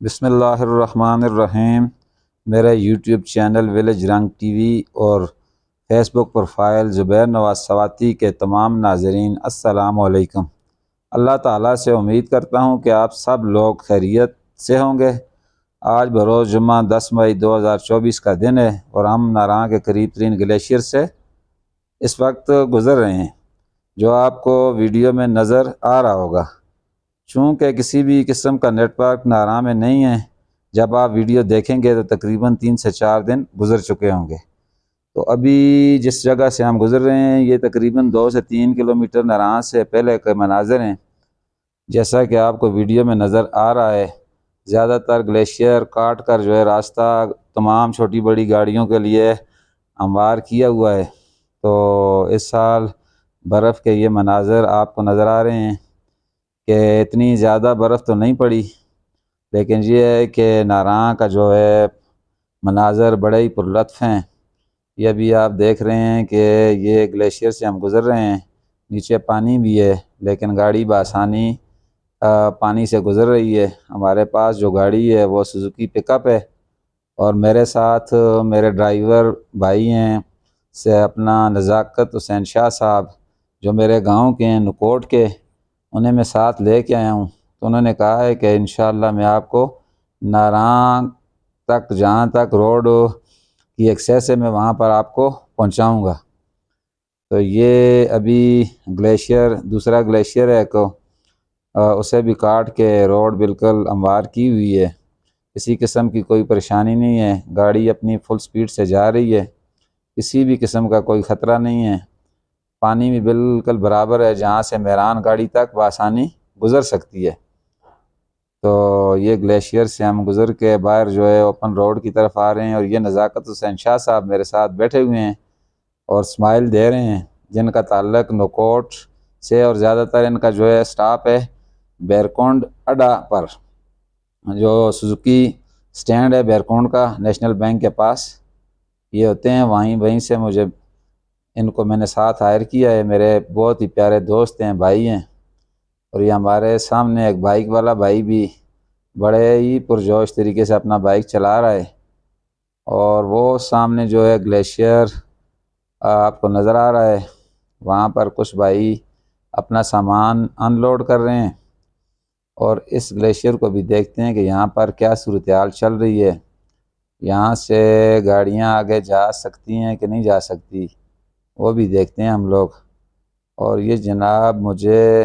بسم اللہ الرحمن الرحیم۔ میرا یوٹیوب چینل ویلیج رنگ ٹی وی اور فیس بک پروفائل زبیر نواز سواتی کے تمام ناظرین السلام علیکم۔ اللہ تعالیٰ سے امید کرتا ہوں کہ آپ سب لوگ خیریت سے ہوں گے۔ آج بروز جمعہ 10 مئی 2024 کا دن ہے اور ہم ناراں کے قریب ترین گلیشیئر سے اس وقت گزر رہے ہیں، جو آپ کو ویڈیو میں نظر آ رہا ہوگا۔ چونکہ کسی بھی قسم کا نیٹ ورک ناراں میں نہیں ہے، جب آپ ویڈیو دیکھیں گے تو تقریباً 3 سے 4 دن گزر چکے ہوں گے۔ تو ابھی جس جگہ سے ہم گزر رہے ہیں یہ تقریباً 2 سے 3 کلومیٹر ناراں سے پہلے کے مناظر ہیں۔ جیسا کہ آپ کو ویڈیو میں نظر آ رہا ہے، زیادہ تر گلیشیئر کاٹ کر جو ہے راستہ تمام چھوٹی بڑی گاڑیوں کے لیے ہموار کیا ہوا ہے۔ تو اس سال برف کے یہ مناظر آپ کو نظر آ رہے ہیں کہ اتنی زیادہ برف تو نہیں پڑی، لیکن یہ ہے کہ ناراں کا جو ہے مناظر بڑے ہی پرلطف ہیں۔ یہ بھی آپ دیکھ رہے ہیں کہ یہ گلیشیئر سے ہم گزر رہے ہیں، نیچے پانی بھی ہے لیکن گاڑی بآسانی پانی سے گزر رہی ہے۔ ہمارے پاس جو گاڑی ہے وہ سوزوکی پک اپ ہے اور میرے ساتھ میرے ڈرائیور بھائی ہیں سے اپنا نزاکت حسین شاہ صاحب، جو میرے گاؤں کے ہیں نکوٹ کے، انہیں میں ساتھ لے کے آیا ہوں۔ تو انہوں نے کہا ہے کہ انشاءاللہ میں آپ کو ناراں تک جہاں تک روڈ کی ایکسیس ہے میں وہاں پر آپ کو پہنچاؤں گا۔ تو یہ ابھی گلیشیئر دوسرا گلیشیئر ہے کہ اسے بھی کاٹ کے روڈ بالکل ہموار کی ہوئی ہے، کسی قسم کی کوئی پریشانی نہیں ہے، گاڑی اپنی فل سپیڈ سے جا رہی ہے، کسی بھی قسم کا کوئی خطرہ نہیں ہے۔ پانی بھی بالکل برابر ہے جہاں سے میران گاڑی تک بآسانی گزر سکتی ہے۔ تو یہ گلیشیئر سے ہم گزر کے باہر جو ہے اوپن روڈ کی طرف آ رہے ہیں اور یہ نزاکت حسین شاہ صاحب میرے ساتھ بیٹھے ہوئے ہیں اور اسمائل دے رہے ہیں، جن کا تعلق نکوٹ سے اور زیادہ تر ان کا جو ہے سٹاپ ہے بیرکونڈ اڈا پر، جو سوزوکی سٹینڈ ہے بیرکونڈ کا نیشنل بینک کے پاس یہ ہوتے ہیں۔ وہیں سے مجھے ان کو میں نے ساتھ ہائر کیا ہے، میرے بہت ہی پیارے دوست ہیں، بھائی ہیں۔ اور یہ ہمارے سامنے ایک بائک والا بھائی بھی بڑے ہی پرجوش طریقے سے اپنا بائک چلا رہا ہے، اور وہ سامنے جو ہے گلیشیئر آپ کو نظر آ رہا ہے، وہاں پر کچھ بھائی اپنا سامان ان لوڈ کر رہے ہیں، اور اس گلیشیئر کو بھی دیکھتے ہیں کہ یہاں پر کیا صورتحال چل رہی ہے، یہاں سے گاڑیاں آگے جا سکتی ہیں کہ نہیں جا سکتی، وہ بھی دیکھتے ہیں ہم لوگ۔ اور یہ جناب مجھے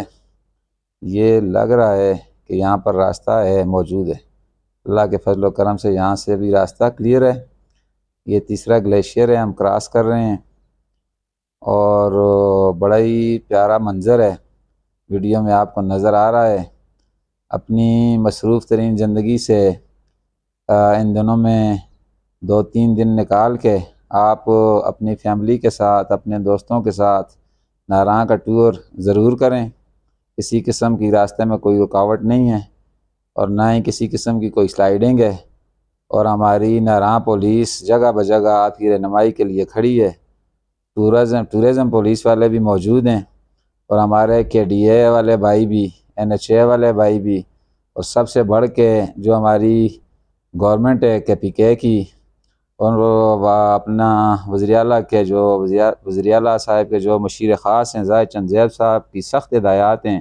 یہ لگ رہا ہے کہ یہاں پر راستہ ہے، موجود ہے، اللہ کے فضل و کرم سے یہاں سے بھی راستہ کلیئر ہے۔ یہ تیسرا گلیشیئر ہے، ہم کراس کر رہے ہیں اور بڑا ہی پیارا منظر ہے، ویڈیو میں آپ کو نظر آ رہا ہے۔ اپنی مصروف ترین زندگی سے ان دنوں میں 2-3 دن نکال کے آپ اپنی فیملی کے ساتھ اپنے دوستوں کے ساتھ ناراں کا ٹور ضرور کریں۔ کسی قسم کی راستے میں کوئی رکاوٹ نہیں ہے اور نہ ہی کسی قسم کی کوئی سلائیڈنگ ہے، اور ہماری ناراں پولیس جگہ بجگہ آپ کی رہنمائی کے لیے کھڑی ہے۔ ٹورزم پولیس والے بھی موجود ہیں، اور ہمارے KDA والے بھائی بھی، NHA والے بھائی بھی، اور سب سے بڑھ کے جو ہماری گورنمنٹ ہے KPK کی، اور وہ اپنا وزیر اعلیٰ کے جو وزیر اعلیٰ صاحب کے جو مشیر خاص ہیں زاہد چند زیب صاحب کی سخت ہدایات ہیں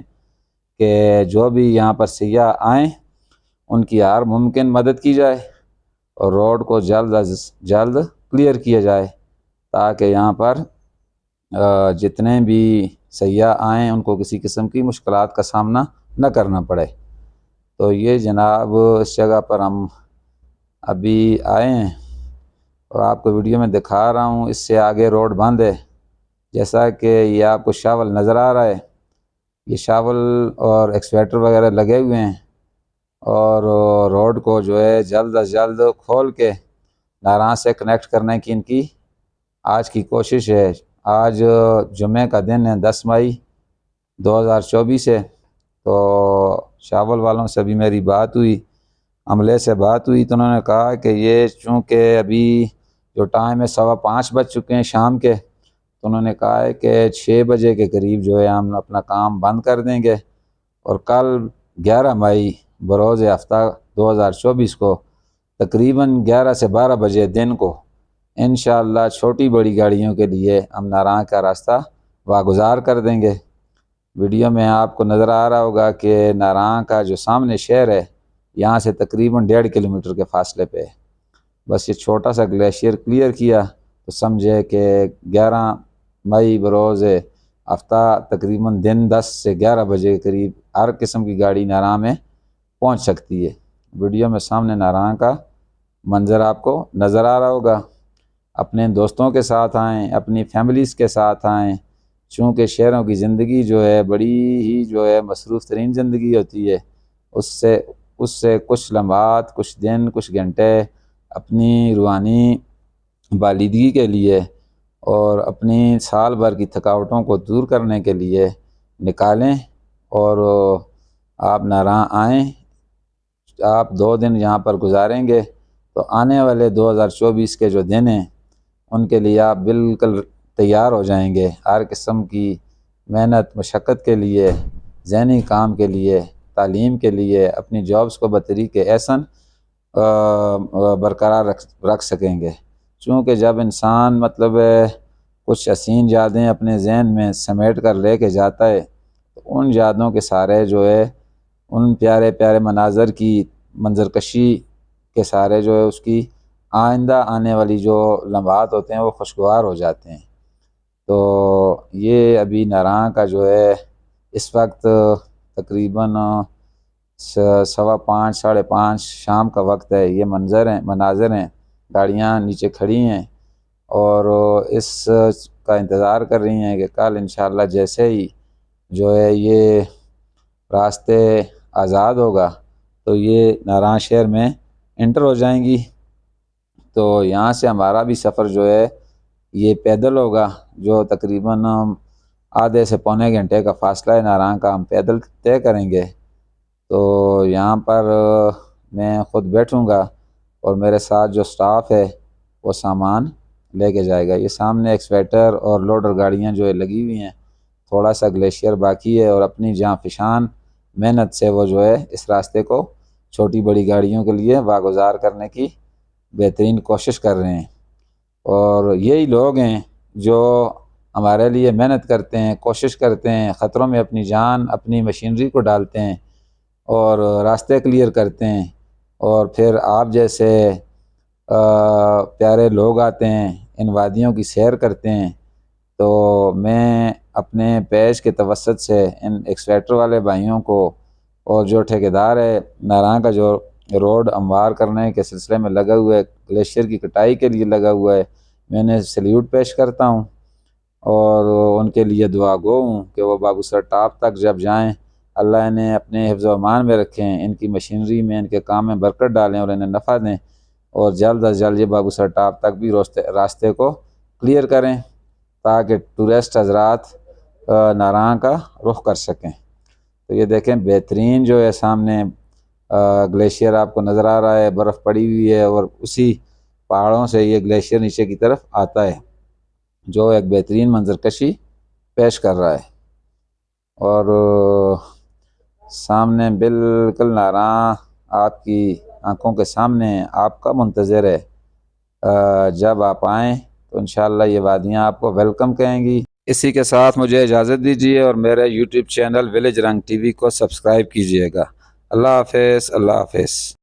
کہ جو بھی یہاں پر سیاح آئیں ان کی ہر ممکن مدد کی جائے اور روڈ کو جلد از جلد کلیئر کیا جائے، تاکہ یہاں پر جتنے بھی سیاح آئیں ان کو کسی قسم کی مشکلات کا سامنا نہ کرنا پڑے۔ تو یہ جناب اس جگہ پر ہم ابھی آئے ہیں اور آپ کو ویڈیو میں دکھا رہا ہوں، اس سے آگے روڈ بند ہے، جیسا کہ یہ آپ کو شاول نظر آ رہا ہے، یہ شاول اور ایکسویٹر وغیرہ لگے ہوئے ہیں، اور روڈ کو جو ہے جلد از جلد کھول کے ناراں سے کنیکٹ کرنے کی ان کی آج کی کوشش ہے۔ آج جمعہ کا دن ہے، 10 مئی 2024 ہے۔ تو شاول والوں سے بھی میری بات ہوئی، عملے سے بات ہوئی، تو انہوں نے کہا کہ یہ چونکہ ابھی جو ٹائم ہے 5:15 بج چکے ہیں شام کے، تو انہوں نے کہا ہے کہ 6 بجے کے قریب جو ہے ہم اپنا کام بند کر دیں گے، اور کل 11 مئی بروز ہفتہ 2024 کو تقریباً 11 سے 12 بجے دن کو انشاءاللہ چھوٹی بڑی گاڑیوں کے لیے ہم ناراں کا راستہ واگزار کر دیں گے۔ ویڈیو میں آپ کو نظر آ رہا ہوگا کہ ناراں کا جو سامنے شہر ہے یہاں سے تقریباً 1.5 کلومیٹر کے فاصلے پہ ہے۔ بس یہ چھوٹا سا گلیشیئر کلیئر کیا تو سمجھے کہ 11 مئی بروز ہفتہ تقریباً دن 10 سے 11 بجے کے قریب ہر قسم کی گاڑی ناراں میں پہنچ سکتی ہے۔ ویڈیو میں سامنے ناراں کا منظر آپ کو نظر آ رہا ہوگا۔ اپنے دوستوں کے ساتھ آئیں، اپنی فیملیز کے ساتھ آئیں، چونکہ شہروں کی زندگی جو ہے بڑی ہی جو ہے مصروف ترین زندگی ہوتی ہے۔ اس سے کچھ لمحات، کچھ دن، کچھ گھنٹے اپنی روحانی بالادگی کے لیے اور اپنی سال بھر کی تھکاوٹوں کو دور کرنے کے لیے نکالیں اور آپ ناراں آئیں۔ آپ 2 دن یہاں پر گزاریں گے تو آنے والے 2024 کے جو دن ہیں ان کے لیے آپ بالکل تیار ہو جائیں گے۔ ہر قسم کی محنت مشقت کے لیے، ذہنی کام کے لیے، تعلیم کے لیے اپنی جابس کو بطریق احسن برقرار رکھ سکیں گے۔ چونکہ جب انسان کچھ حسین یادیں اپنے ذہن میں سمیٹ کر لے کے جاتا ہے تو ان یادوں کے سارے جو ہے ان پیارے پیارے مناظر کی منظرکشی کے سارے جو ہے اس کی آئندہ آنے والی جو لمحات ہوتے ہیں وہ خوشگوار ہو جاتے ہیں۔ تو یہ ابھی ناراں کا جو ہے اس وقت تقریباً 5:15 ساڑھے 5 شام کا وقت ہے۔ یہ مناظر ہیں، گاڑیاں نیچے کھڑی ہیں اور اس کا انتظار کر رہی ہیں کہ کل انشاءاللہ جیسے ہی جو ہے یہ راستے آزاد ہوگا تو یہ ناراں شہر میں انٹر ہو جائیں گی۔ تو یہاں سے ہمارا بھی سفر جو ہے یہ پیدل ہوگا، جو تقریباً آدھے سے پونے گھنٹے کا فاصلہ ہے ناراں کا، ہم پیدل طے کریں گے۔ تو یہاں پر میں خود بیٹھوں گا اور میرے ساتھ جو سٹاف ہے وہ سامان لے کے جائے گا۔ یہ سامنے ایکسویٹر اور لوڈر گاڑیاں جو ہے لگی ہوئی ہیں، تھوڑا سا گلیشیئر باقی ہے اور اپنی جاں فشان محنت سے وہ جو ہے اس راستے کو چھوٹی بڑی گاڑیوں کے لیے واگزار کرنے کی بہترین کوشش کر رہے ہیں۔ اور یہی لوگ ہیں جو ہمارے لیے محنت کرتے ہیں، کوشش کرتے ہیں، خطروں میں اپنی جان اپنی مشینری کو ڈالتے ہیں اور راستے کلیئر کرتے ہیں۔ اور پھر آپ جیسے پیارے لوگ آتے ہیں، ان وادیوں کی سیر کرتے ہیں۔ تو میں اپنے پیج کے توسط سے ان ایکسویٹر والے بھائیوں کو اور جو ٹھیکیدار ہے ناراں کا جو روڈ ہموار کرنے کے سلسلے میں لگا ہوا ہے، گلیشیئر کی کٹائی کے لیے لگا ہوا ہے، میں نے سلیوٹ پیش کرتا ہوں اور ان کے لیے دعا گو ہوں کہ وہ بابو سر ٹاپ تک جب جائیں اللہ انہیں اپنے حفظ و امان میں رکھیں، ان کی مشینری میں ان کے کام میں برکت ڈالیں اور انہیں نفع دیں اور جلد از جلد یہ بابو سر ٹاپ تک بھی راستے کو کلیئر کریں تاکہ ٹورسٹ حضرات ناراں کا رخ کر سکیں۔ تو یہ دیکھیں بہترین جو ہے سامنے گلیشیئر آپ کو نظر آ رہا ہے، برف پڑی ہوئی ہے اور اسی پہاڑوں سے یہ گلیشیئر نیچے کی طرف آتا ہے جو ایک بہترین منظرکشی پیش کر رہا ہے۔ اور سامنے بالکل ناراں آپ کی آنکھوں کے سامنے آپ کا منتظر ہے۔ جب آپ آئیں تو انشاءاللہ یہ وادیاں آپ کو ویلکم کہیں گی۔ اسی کے ساتھ مجھے اجازت دیجیے اور میرے یوٹیوب چینل ولیج رنگ ٹی وی کو سبسکرائب کیجیے گا۔ اللہ حافظ، اللہ حافظ۔